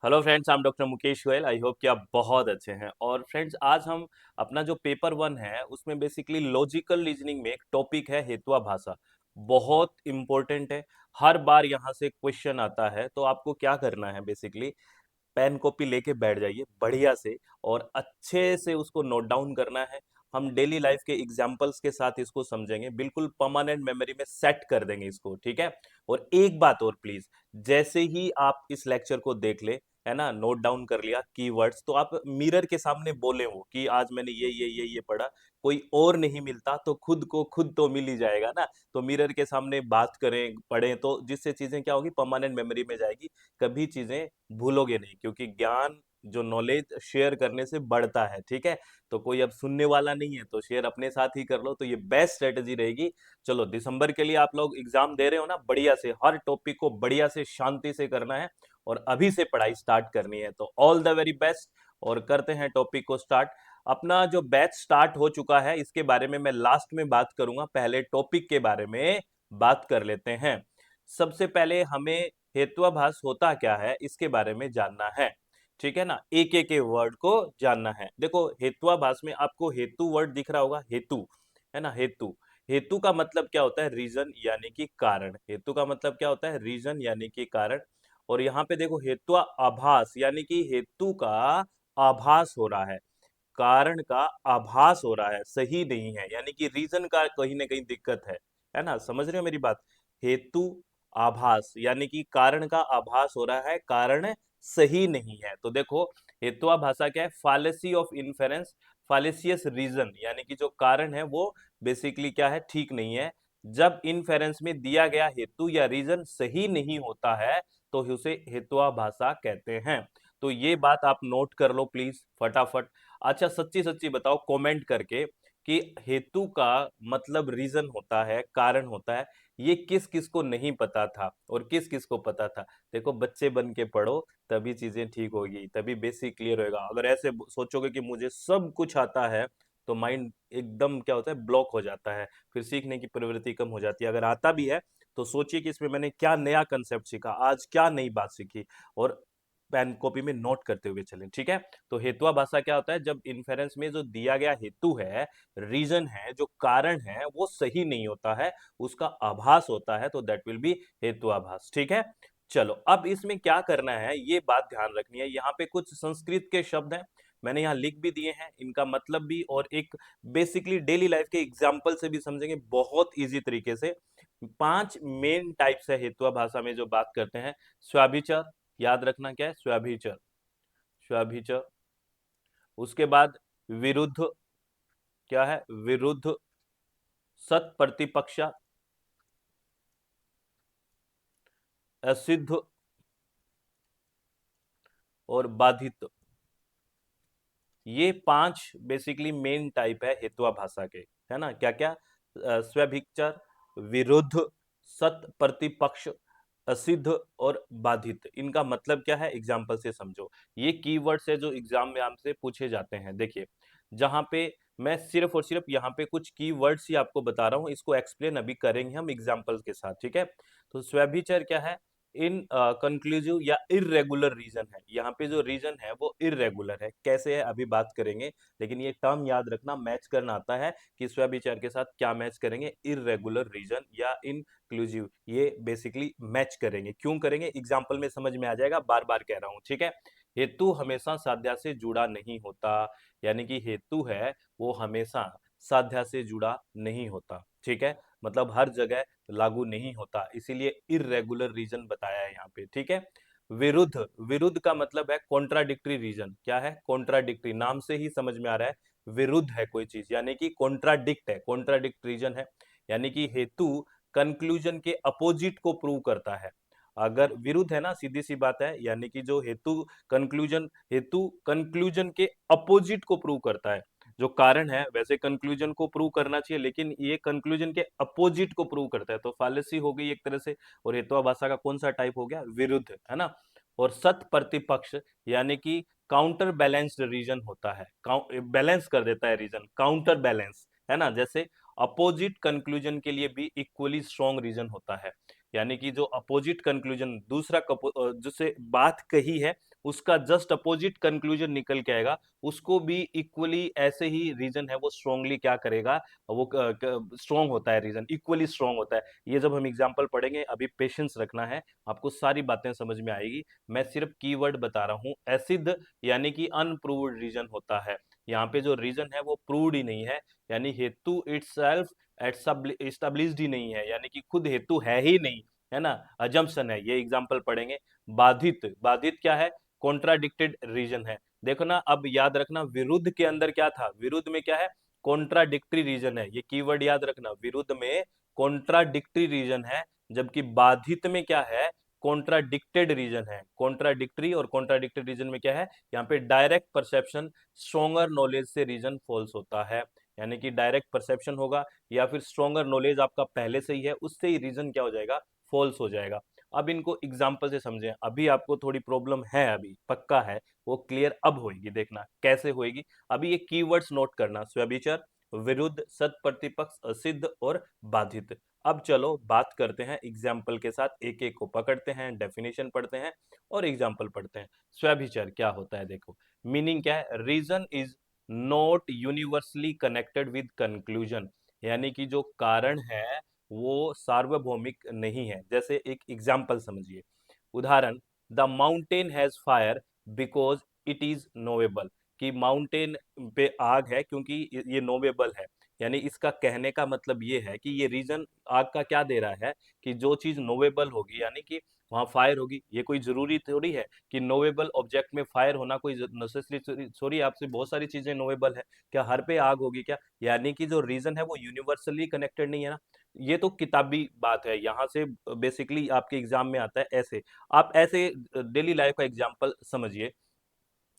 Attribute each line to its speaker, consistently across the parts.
Speaker 1: Hello friends, I am doctor Mukesh Goyal. I hope कि आप बहुत अच्छे हैं। और फ्रेंड्स, आज हम अपना जो पेपर वन है उसमें बेसिकली लॉजिकल रीजनिंग में एक टॉपिक है हेतुआभाषा। बहुत इंपॉर्टेंट है। हर बार यहाँ से क्वेश्चन आता है, तो आपको क्या करना है बेसिकली पेन कॉपी लेके बैठ जाइए बढ़िया से और अच्छे से उसको नोट डाउन करना है। हम डेली लाइफ के एग्जांपल्स के साथ इसको समझेंगे, बिल्कुल परमानेंट मेमोरी में सेट कर देंगे इसको, ठीक है। और एक बात और प्लीज, जैसे ही आप इस लेक्चर को देख ले, है ना, नोट डाउन कर लिया कीवर्ड्स, तो आप मिरर के सामने बोले हो कि आज मैंने ये पढ़ा। कोई और नहीं मिलता तो खुद को खुद तो मिल ही जाएगा ना। तो मिरर के सामने बात करें, पढ़ें, तो जिससे चीजें क्या होगी, परमानेंट मेमोरी में जाएगी। कभी चीजें भूलोगे नहीं, क्योंकि ज्ञान जो नॉलेज शेयर करने से बढ़ता है, ठीक है। तो कोई अब सुनने वाला नहीं है तो शेयर अपने साथ ही कर लो, तो ये बेस्ट स्ट्रेटेजी रहेगी। चलो, दिसंबर के लिए आप लोग एग्जाम दे रहे हो ना, बढ़िया से हर टॉपिक को बढ़िया से शांति से करना है और अभी से पढ़ाई स्टार्ट करनी है। तो ऑल द वेरी बेस्ट। और करते हैं टॉपिक को स्टार्ट। अपना जो बैच स्टार्ट हो चुका है इसके बारे में मैं लास्ट में बात करूंगा, पहले टॉपिक के बारे में बात कर लेते हैं। सबसे पहले हमें हेत्वाभास होता क्या है इसके बारे में जानना है, ठीक है ना। एक एक वर्ड को जानना है। देखो, हेत्वाभास में आपको हेतु वर्ड दिख रहा होगा, हेतु, है ना। हेतु, हेतु का मतलब क्या होता है, रीजन यानी कि कारण। हेतु का मतलब क्या होता है, रीजन यानी कि कारण। और यहाँ पे देखो, हेत्वा आभास यानी कि हेतु का आभास हो रहा है, कारण का आभास हो रहा है, सही नहीं है, यानी कि रीजन का कहीं ना कहीं दिक्कत है ना। समझ रहे हो मेरी बात। हेतु आभास यानी कि कारण का आभास हो रहा है, कारण सही नहीं है। तो देखो, हेतुआभाषा क्या है, फालेसी ऑफ इन्फेरेंस, फालेसियस रीजन, यानी कि जो कारण है वो बेसिकली क्या है, ठीक नहीं है। जब इन्फेरेंस में दिया गया हेतु या रीजन सही नहीं होता है तो उसे हेतुआभाषा कहते हैं। तो ये बात आप नोट कर लो प्लीज फटाफट। अच्छा, सच्ची सच्ची बताओ कमेंट करके कि हेतु का मतलब रीजन होता है, कारण होता है। ये किस किस को नहीं पता था और किस किस को पता था। देखो, बच्चे बन के पढ़ो, तभी चीजें ठीक होगी, तभी बेसिक क्लियर होएगा। अगर ऐसे सोचोगे कि मुझे सब कुछ आता है, तो माइंड एकदम क्या होता है, ब्लॉक हो जाता है, फिर सीखने की प्रवृत्ति कम हो जाती है। अगर आता भी है तो सोचिए कि इसमें मैंने क्या नया कंसेप्ट सीखा, आज क्या नई बात सीखी, और पेन कॉपी में नोट करते हुए चलें, ठीक है। तो हेतुआ भाषा क्या होता है, जब इन्फेरेंस में जो दिया गया हेतु है, रीजन है, जो कारण है, वो सही नहीं होता है, उसका आभास होता है, तो दैट विल बी हेतुआभास, ठीक है। चलो, अब इसमें क्या करना है ये बात ध्यान रखनी है। यहाँ पे कुछ संस्कृत के शब्द हैं, मैंने यहाँ लिख भी दिए हैं, इनका मतलब भी और एक बेसिकली डेली लाइफ के एग्जाम्पल से भी समझेंगे बहुत इजी तरीके से। 5 मेन टाइप्स है हेतुआ भाषा में जो बात करते हैं। स्वाभिचर, याद रखना क्या है, स्वाभिचर, स्वाभिचर। उसके बाद विरुद्ध, क्या है, विरुद्ध। सत प्रतिपक्ष, असिद्ध और बाधित। ये 5 बेसिकली मेन टाइप है हेतुआ भाषा के, है ना। क्या क्या, स्वाभिचर, विरुद्ध, सत प्रतिपक्ष, असिद्ध और बाधित। इनका मतलब क्या है, एग्जाम्पल से समझो। ये कीवर्ड्स है जो एग्जाम में आपसे पूछे जाते हैं। देखिए, जहां पे मैं सिर्फ और सिर्फ यहाँ पे कुछ कीवर्ड्स ही आपको बता रहा हूँ, इसको एक्सप्लेन अभी करेंगे हम एग्जाम्पल के साथ, ठीक है। तो स्वाभिचर क्या है, इन कंक्लूसिव या इरेगुलर रीजन है। यहाँ पे जो रीजन है वो इरेगुलर है, कैसे है अभी बात करेंगे, लेकिन ये टर्म याद रखना, मैच करना आता है कि स्वविचार के साथ क्या मैच करेंगे, इरेगुलर रीजन या इंक्लूसिव, ये बेसिकली मैच करेंगे। क्यों करेंगे, एग्जाम्पल में समझ में आ जाएगा, बार बार कह रहा हूं, ठीक है। हेतु हमेशा साध्या से जुड़ा नहीं होता, यानी कि हेतु है वो हमेशा साध्या से जुड़ा नहीं होता, ठीक है। मतलब हर जगह लागू नहीं होता, इसीलिए इरेगुलर रीजन बताया है यहाँ पे, ठीक है। विरुद्ध, विरुद्ध का मतलब है कॉन्ट्राडिक्टरी रीजन। क्या है, कॉन्ट्राडिक्टरी, नाम से ही समझ में आ रहा है विरुद्ध है कोई चीज, यानी कि कॉन्ट्राडिक्ट है, कॉन्ट्राडिक्ट रीजन है। यानी कि हेतु कंक्लूजन के अपोजिट को प्रूव करता है। अगर विरुद्ध है ना, सीधी सी बात है, यानी कि जो हेतु कंक्लूजन के अपोजिट को प्रूव करता है। जो कारण है वैसे कंक्लूजन को प्रूव करना चाहिए, लेकिन ये कंक्लूजन के अपोजिट को प्रूव करता है, तो फालेसी हो गई एक तरह से। और हेतुआ भाषा का कौन सा टाइप हो गया, विरुद्ध, है ना। और सत प्रतिपक्ष, यानी कि काउंटर बैलेंस्ड रीजन होता है, बैलेंस कर देता है रीजन, काउंटर बैलेंस, है ना। जैसे अपोजिट कंक्लूजन के लिए भी इक्वली स्ट्रॉन्ग रीजन होता है। यानी कि जो अपोजिट कंक्लूजन दूसरा जिससे बात कही है उसका जस्ट अपोजिट कंक्लूजन निकल के आएगा, उसको भी इक्वली ऐसे ही रीजन है वो स्ट्रांगली क्या करेगा, वो स्ट्रांग होता है, रीजन इक्वली स्ट्रांग होता है। ये जब हम एग्जांपल पढ़ेंगे, अभी पेशेंस रखना है, आपको सारी बातें समझ में आएगी। मैं सिर्फ कीवर्ड बता रहा हूँ। एसिड यानी कि अनप्रूव्ड रीजन होता है। यहाँ पे जो रीजन है वो प्रूव्ड ही नहीं है, यानी हेतु इटसेल्फ एस्टेब्लिश्ड ही नहीं है, यानी कि खुद हेतु है ही नहीं, है ना, अजम्पशन है। ये एग्जांपल पढ़ेंगे। बाधित, बाधित क्या है, कॉन्ट्राडिक्टेड रीजन है। देखो ना, अब याद रखना विरुद्ध के अंदर क्या था, विरुद्ध में क्या है, कॉन्ट्राडिक्टरी रीजन है। ये कीवर्ड याद रखना, विरुद्ध में कॉन्ट्राडिक्टरी रीजन है, जबकि बाधित में क्या है, कॉन्ट्राडिक्टेड रीजन है। कॉन्ट्राडिक्टरी और कॉन्ट्राडिक्टेड रीजन में क्या है, यहाँ पे डायरेक्ट परसेप्शन स्ट्रॉन्गर नॉलेज से रीजन फॉल्स होता है। यानी कि डायरेक्ट परसेप्शन होगा या फिर स्ट्रॉन्गर नॉलेज आपका पहले से ही है, उससे ही रीजन क्या हो जाएगा, फॉल्स हो जाएगा। अब इनको एग्जाम्पल से समझें। अभी आपको थोड़ी प्रॉब्लम है, अभी पक्का है, वो क्लियर अब होगी, देखना कैसे होगी। अभी ये कीवर्ड्स नोट करना, स्वभिचार, विरुद्ध, सत प्रतिपक्ष, असिद्ध और बाधित। अब चलो बात करते हैं एग्जाम्पल के साथ, एक एक को पकड़ते हैं, डेफिनेशन पढ़ते हैं और एग्जाम्पल पढ़ते हैं। स्वभिचार क्या होता है, देखो मीनिंग क्या है, reason is not universally connected with conclusion, यानी कि जो कारण है वो सार्वभौमिक नहीं है। जैसे एक एग्जाम्पल समझिए, उदाहरण, the mountain has fire because it is knowable, कि माउंटेन पे आग है क्योंकि ये नोवेबल है। यानी इसका कहने का मतलब ये है कि ये रीजन आग का क्या दे रहा है, कि जो चीज नोवेबल होगी यानी कि वहां फायर होगी। ये कोई जरूरी थोड़ी है कि नोवेबल ऑब्जेक्ट में फायर होना कोई नेसेसरी, सॉरी आपसे बहुत सारी चीजें नोवेबल है, क्या हर पे आग होगी क्या? यानी कि जो रीजन है वो यूनिवर्सली कनेक्टेड नहीं है ना। ये तो किताबी बात है, यहाँ से बेसिकली आपके एग्जाम में आता है ऐसे। आप ऐसे डेली लाइफ का एग्जांपल समझिए।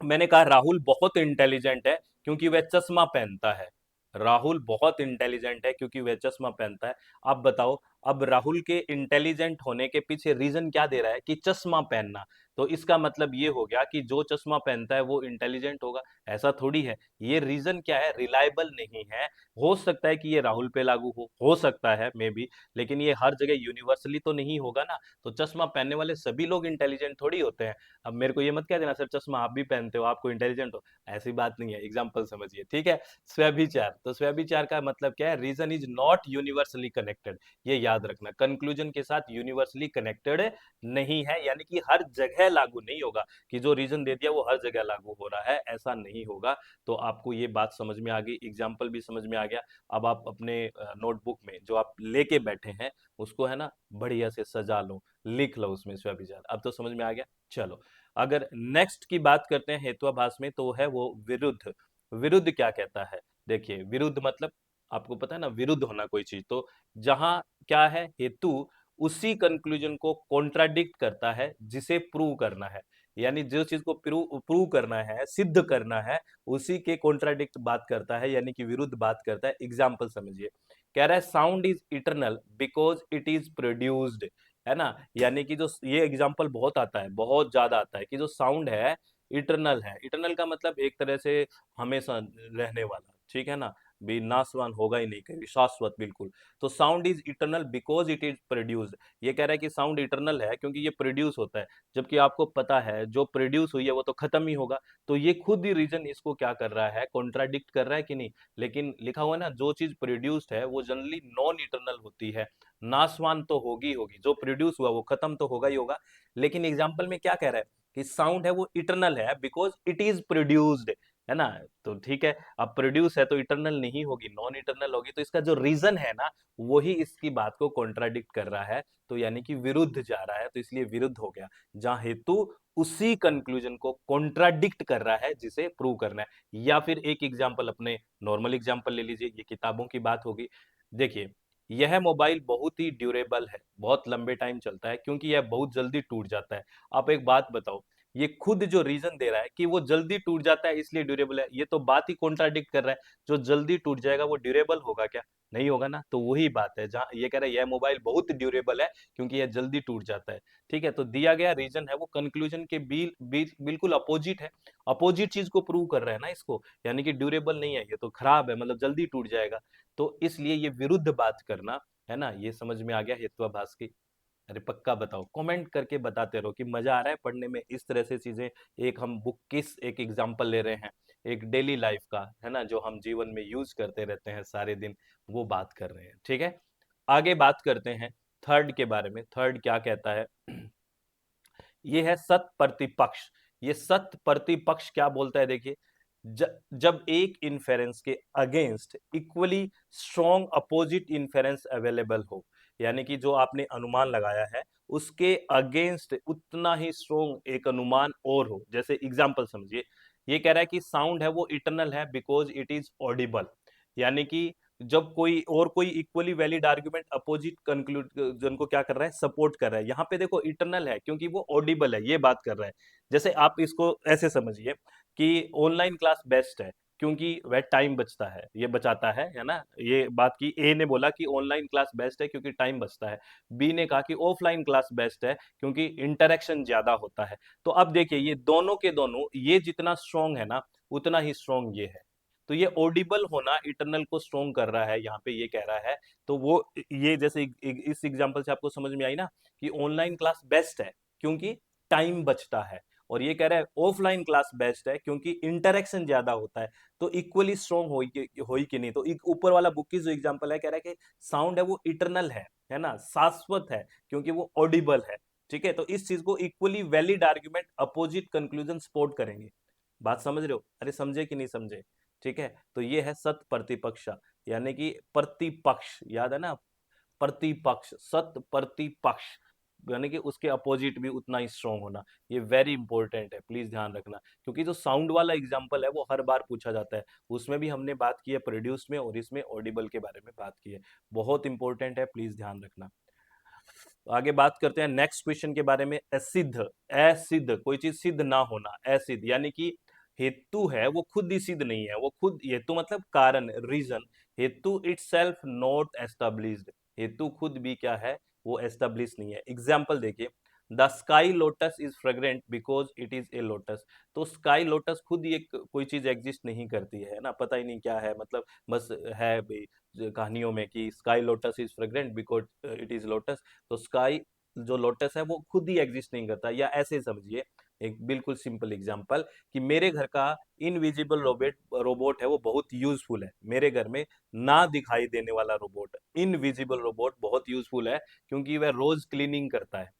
Speaker 1: मैंने कहा राहुल बहुत इंटेलिजेंट है क्योंकि वह चश्मा पहनता है। राहुल बहुत इंटेलिजेंट है क्योंकि वह चश्मा पहनता है। आप बताओ, अब राहुल के इंटेलिजेंट होने के पीछे रीजन क्या दे रहा है, कि चश्मा पहनना। तो इसका मतलब ये हो गया कि जो चश्मा पहनता है वो इंटेलिजेंट होगा, ऐसा थोड़ी है। ये रीजन क्या है, रिलायबल नहीं है। हो सकता है कि ये राहुल पे लागू हो सकता है मे बी, लेकिन ये हर जगह यूनिवर्सली तो नहीं होगा ना। तो चश्मा पहनने वाले सभी लोग इंटेलिजेंट थोड़ी होते हैं। अब मेरे को ये मत कह देना सर चश्मा आप भी पहनते हो आपको इंटेलिजेंट हो, ऐसी बात नहीं है। एग्जाम्पल समझिए, ठीक है। स्वभिचार, तो स्वभिचार का मतलब क्या है, reason is not universally connected, ये याद रखना, कंक्लूजन के साथ यूनिवर्सली कनेक्टेड नहीं है, यानी कि हर जगह लागू नहीं होगा, कि जो रीजन दे दिया वो हर जगह लागू हो रहा है, ऐसा नहीं होगा। तो आपको ये बात समझ में आ गई, एग्जाम्पल भी समझ में आ गया। अब आप अपने नोटबुक में जो आप लेके बैठे हैं उसको है ना बढ़िया से सजा लो, लिख लो उसमें स्वभिचार। अब तो समझ में आ गया। चलो, अगर नेक्स्ट की बात करते हैं हेत्वाभास में, तो है वो विरुद्ध। विरुद्ध क्या कहता है, देखिए विरुद्ध मतलब आपको पता है ना, विरुद्ध होना कोई चीज, तो जहां क्या है, हेतु उसी कंक्लूजन को कॉन्ट्राडिक्ट करता है जिसे प्रूव करना है। यानी जो चीज को प्रूव करना है, सिद्ध करना है, उसी के कॉन्ट्राडिक्ट बात करता है, यानी कि विरुद्ध बात करता है। एग्जाम्पल समझिए, कह रहा है sound is eternal because it is produced, है ना। यानी कि जो ये एग्जाम्पल बहुत आता है, बहुत ज्यादा आता है, कि जो साउंड है इटरनल है। इटरनल का मतलब एक तरह से हमेशा रहने वाला, ठीक है ना, भी नाशवान होगा ही नहीं कभी, शाश्वत बिल्कुल। तो sound is eternal because it is produced, ये कह रहा है कि साउंड इटरनल है क्योंकि ये प्रोड्यूस होता है, जबकि आपको पता है जो प्रोड्यूस हुई है वो तो खत्म ही होगा। तो ये खुद ही रीजन इसको क्या कर रहा है, कॉन्ट्राडिक्ट कर रहा है कि नहीं। लेकिन लिखा हुआ है ना, जो चीज प्रोड्यूस्ड है वो जनरली नॉन इटरनल होती है, नाशवान तो होगी होगी, जो प्रोड्यूस हुआ वो खत्म तो होगा ही होगा। लेकिन एग्जाम्पल में क्या कह रहा है, कि साउंड है वो इटरनल है बिकॉज इट इज प्रोड्यूस्ड, है ना। तो ठीक है, अब प्रोड्यूस है तो इटरनल नहीं होगी, नॉन इटरनल होगी, तो इसका जो रीजन है ना वही इसकी बात को कॉन्ट्राडिक्ट कर रहा है, तो यानी कि विरुद्ध जा रहा है, तो इसलिए विरुद्ध हो गया। जहां हेतु उसी कंक्लूजन को कॉन्ट्राडिक्ट कर रहा है जिसे प्रूव करना है। या फिर एक एग्जांपल, अपने नॉर्मल एग्जांपल ले लीजिए, ये किताबों की बात होगी। देखिए, यह मोबाइल बहुत ही ड्यूरेबल है, बहुत लंबे टाइम चलता है क्योंकि यह बहुत जल्दी टूट जाता है। आप एक बात बताओ, ये खुद जो रीजन दे रहा है कि वो जल्दी टूट जाता है इसलिए ड्यूरेबल है, ये तो बात ही कॉन्ट्राडिक्ट कर रहा है। जो जल्दी टूट जाएगा वो ड्यूरेबल होगा क्या? नहीं होगा ना। तो वही बात है, जहां ये कह रहा है यह मोबाइल बहुत ड्यूरेबल है क्योंकि यह जल्दी टूट जाता है। ठीक है, तो दिया गया रीजन है वो कंक्लूजन के बिल्कुल अपोजिट है, अपोजिट चीज को प्रूव कर रहा है ना इसको, यानी कि ड्यूरेबल नहीं है, ये तो खराब है, मतलब जल्दी टूट जाएगा। तो इसलिए ये विरुद्ध बात करना, है ना, ये समझ में आ गया हेत्वाभास की अरे पक्का बताओ, कमेंट करके बताते रहो कि मजा आ रहा है पढ़ने में, इस तरह से चीजें। एक हम बुक किस एक एग्जांपल ले रहे हैं, एक डेली लाइफ का है ना, जो हम जीवन में यूज करते रहते हैं सारे दिन, वो बात कर रहे हैं। ठीक है, आगे बात करते हैं थर्ड के बारे में। थर्ड क्या कहता है? ये है सत प्रतिपक्ष। ये सत प्रतिपक्ष क्या बोलता है, देखिए, जब एक इन्फेरेंस के against equally strong opposite inference available हो, यानी कि जो आपने अनुमान लगाया है उसके अगेंस्ट उतना ही स्ट्रॉन्ग एक अनुमान और हो। जैसे एग्जांपल समझिए, ये कह रहा है कि साउंड है वो इटरनल है बिकॉज इट इज ऑडिबल, यानी कि जब कोई equally valid argument opposite conclusion को क्या कर रहा है, सपोर्ट कर रहा है। यहाँ पे देखो इटरनल है क्योंकि वो ऑडिबल है, ये बात कर रहा है। जैसे आप इसको ऐसे समझिए कि ऑनलाइन क्लास बेस्ट है क्योंकि वह टाइम बचता है, ये बचाता है ना। ये बात की ए ने बोला कि ऑनलाइन क्लास बेस्ट है क्योंकि टाइम बचता है, बी ने कहा कि ऑफलाइन क्लास बेस्ट है क्योंकि इंटरेक्शन ज्यादा होता है। तो अब देखिए ये दोनों के दोनों, ये जितना स्ट्रॉन्ग है ना उतना ही स्ट्रॉन्ग ये है। तो ये ऑडिबल होना इंटरनल को स्ट्रॉन्ग कर रहा है, यहाँ पे ये कह रहा है। तो वो ये जैसे इस एग्जांपल से आपको समझ में आई ना कि ऑनलाइन क्लास बेस्ट है क्योंकि टाइम बचता है, और ये कह रहा है ऑफलाइन क्लास बेस्ट है क्योंकि इंटरेक्शन ज्यादा होता है। तो इक्वली स्ट्रॉन्ग होई कि नहीं? तो ऊपर वाला बुक की जो एग्जांपल है, कह रहा है कि साउंड है वो इटरनल है ना, शाश्वत है क्योंकि वो ऑडिबल है। ठीक है, तो इस चीज को equally valid argument opposite conclusion support करेंगे। बात समझ रहे हो? अरे समझे कि नहीं समझे? ठीक है, तो ये है सत प्रतिपक्ष, यानी कि प्रतिपक्ष, याद है ना, प्रतिपक्ष, सत प्रतिपक्ष, यानी कि उसके अपोजिट भी उतना ही स्ट्रॉन्ग होना। ये वेरी इंपॉर्टेंट है, प्लीज ध्यान रखना, क्योंकि जो साउंड वाला एग्जांपल है वो हर बार पूछा जाता है। उसमें भी हमने बात की है प्रोड्यूस में, और इसमें ऑडिबल के बारे में बात की है। बहुत इंपॉर्टेंट है, प्लीज ध्यान रखना। आगे बात करते हैं नेक्स्ट क्वेश्चन के बारे में। असिद्ध, असिद्ध कोई चीज सिद्ध ना होना, असिद्ध यानी कि हेतु है वो खुद ही सिद्ध नहीं है, वो खुद, हेतु मतलब कारण, रीजन। हेतु इटसेल्फ नॉट एस्टेब्लिश्ड, हेतु खुद भी क्या है, वो एस्टेब्लिश नहीं है। एग्जाम्पल देखिए, the sky lotus is fragrant because it is a lotus. तो स्काई लोटस खुद ही एक कोई चीज एग्जिस्ट नहीं करती है ना, पता ही नहीं क्या है, मतलब बस है भाई कहानियों में कि sky lotus is fragrant because it is lotus. तो स्काई जो लोटस है वो खुद ही एग्जिस्ट नहीं करता। या ऐसे समझिए, एक बिल्कुल सिंपल एग्जांपल, कि मेरे घर का इनविजिबल रोबोट रोबोट है वो बहुत यूजफुल है। मेरे घर में ना दिखाई देने वाला रोबोट, इनविजिबल रोबोट बहुत यूजफुल है क्योंकि वह रोज क्लीनिंग करता है,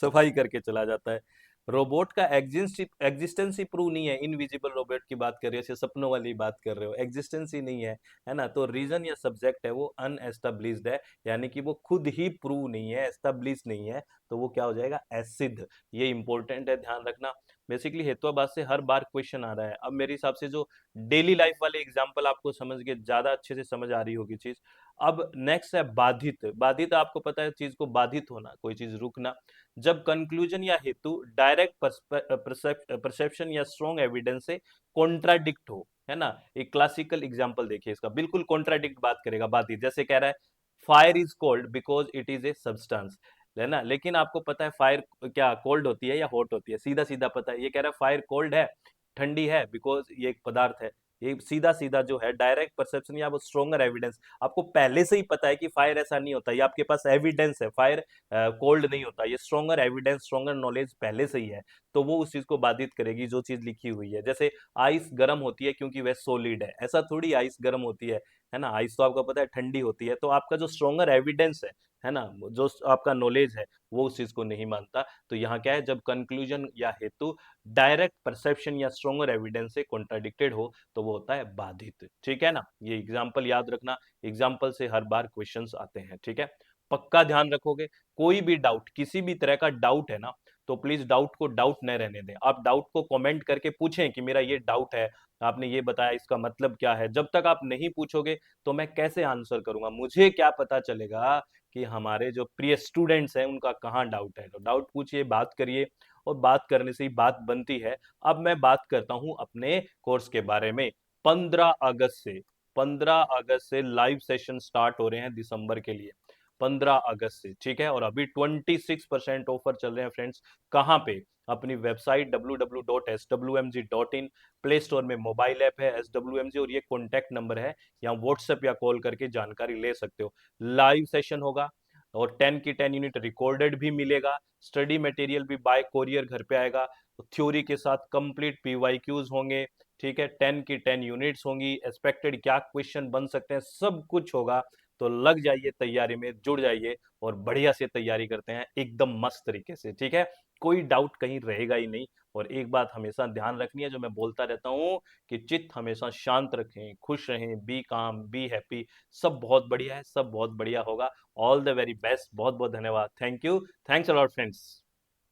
Speaker 1: सफाई करके चला जाता है। रोबोट का एग्जिस्टेंस ही प्रूव नहीं है। इनविजिबल रोबोट की बात कर रहे हो, ऐसे सपनों वाली बात कर रहे हो, एग्जिस्टेंस ही नहीं है ना। तो रीजन या सब्जेक्ट है वो अनएस्टेब्लिश्ड है, यानी कि वो खुद ही प्रूव नहीं है, एस्टेब्लिश नहीं है, तो वो क्या हो जाएगा, असिद्ध। ये इंपॉर्टेंट है, ध्यान रखना। बेसिकली हेतुवाद से हर बार क्वेश्चन आ रहा है। अब मेरे हिसाब से जो डेली लाइफ वाले एग्जाम्पल आपको समझ के ज्यादा अच्छे से समझ आ रही होगी चीज। अब नेक्स्ट है बाधित। बाधित आपको पता है चीज को बाधित होना, कोई चीज रुकना। जब कंक्लूजन या हेतु डायरेक्ट परसेप्शन या स्ट्रॉन्ग एविडेंस से कॉन्ट्राडिक्ट हो, है ना। एक क्लासिकल एग्जांपल देखिए इसका, बिल्कुल कॉन्ट्राडिक्ट बात करेगा बाधित। जैसे कह रहा है fire is cold because it is a substance, है ना, लेकिन आपको पता है फायर क्या कोल्ड होती है या हॉट होती है, सीधा सीधा पता है। ये कह रहा है फायर कोल्ड है, ठंडी है, बिकॉज ये एक पदार्थ है। ये सीधा सीधा जो है डायरेक्ट परसेप्शन या वो स्ट्रॉन्गर एविडेंस, आपको पहले से ही पता है कि फायर ऐसा नहीं होता, ये आपके पास एविडेंस है, फायर कोल्ड नहीं होता, ये स्ट्रॉन्गर एविडेंस, स्ट्रॉन्गर नॉलेज पहले से ही है। तो वो उस चीज को बाधित करेगी जो चीज लिखी हुई है। जैसे आइस गर्म होती है क्योंकि वह सॉलिड है, ऐसा थोड़ी आइस गर्म होती है ना। आइस तो आपको पता है ठंडी होती है। तो आपका जो स्ट्रॉन्गर एविडेंस है ना, जो आपका नॉलेज है, वो उस चीज को नहीं मानता। तो यहाँ क्या है, जब कंक्लूजन या हेतु डायरेक्ट परसेप्शन या स्ट्रॉन्गर एविडेंस से कॉन्ट्राडिक्टेड हो तो वो होता है बाधित। ठीक है ना, ये एग्जाम्पल याद रखना, एग्जाम्पल से हर बार क्वेश्चंस आते हैं। ठीक है, पक्का ध्यान रखोगे। कोई भी डाउट, किसी भी तरह का डाउट है ना, तो प्लीज डाउट को डाउट न रहने दें। आप डाउट को कमेंट करके पूछें कि मेरा ये डाउट है, आपने ये बताया इसका मतलब क्या है। जब तक आप नहीं पूछोगे तो मैं कैसे आंसर करूंगा, मुझे क्या पता चलेगा कि हमारे जो प्रिय स्टूडेंट्स हैं उनका कहाँ डाउट है। तो डाउट पूछिए, बात करिए, और बात करने से ही बात बनती है। अब मैं बात करता हूं अपने कोर्स के बारे में। 15 अगस्त से लाइव सेशन स्टार्ट हो रहे हैं दिसंबर के लिए, 15 अगस्त से। ठीक है, और अभी 26% ऑफर चल रहे हैं फ्रेंड्स। कहाँ पे? अपनी वेबसाइट www.swmg.in, प्ले स्टोर में मोबाइल ऐप है SWMG, और ये कॉन्टैक्ट नंबर है, या व्हाट्सएप या कॉल करके जानकारी ले सकते हो। लाइव सेशन होगा और 10 की 10 यूनिट रिकॉर्डेड भी मिलेगा, स्टडी मटेरियल भी बाय कोरियर घर पे आएगा, थ्योरी के साथ कंप्लीट पीवाईक्यूज होंगे, ठीक है, 10 की 10 यूनिट्स होंगी, एक्सपेक्टेड क्या क्वेश्चन बन सकते हैं सब कुछ होगा। तो लग जाइए तैयारी में, जुड़ जाइए और बढ़िया से तैयारी करते हैं एकदम मस्त तरीके से, ठीक है। कोई डाउट कहीं रहेगा ही नहीं। और एक बात हमेशा ध्यान रखनी है जो मैं बोलता रहता हूँ, कि चित्त हमेशा शांत रखें, खुश रहें, बी काम, बी हैप्पी। सब बहुत बढ़िया है, सब बहुत बढ़िया होगा। ऑल द वेरी बेस्ट, बहुत बहुत धन्यवाद, thank you, thanks a lot friends.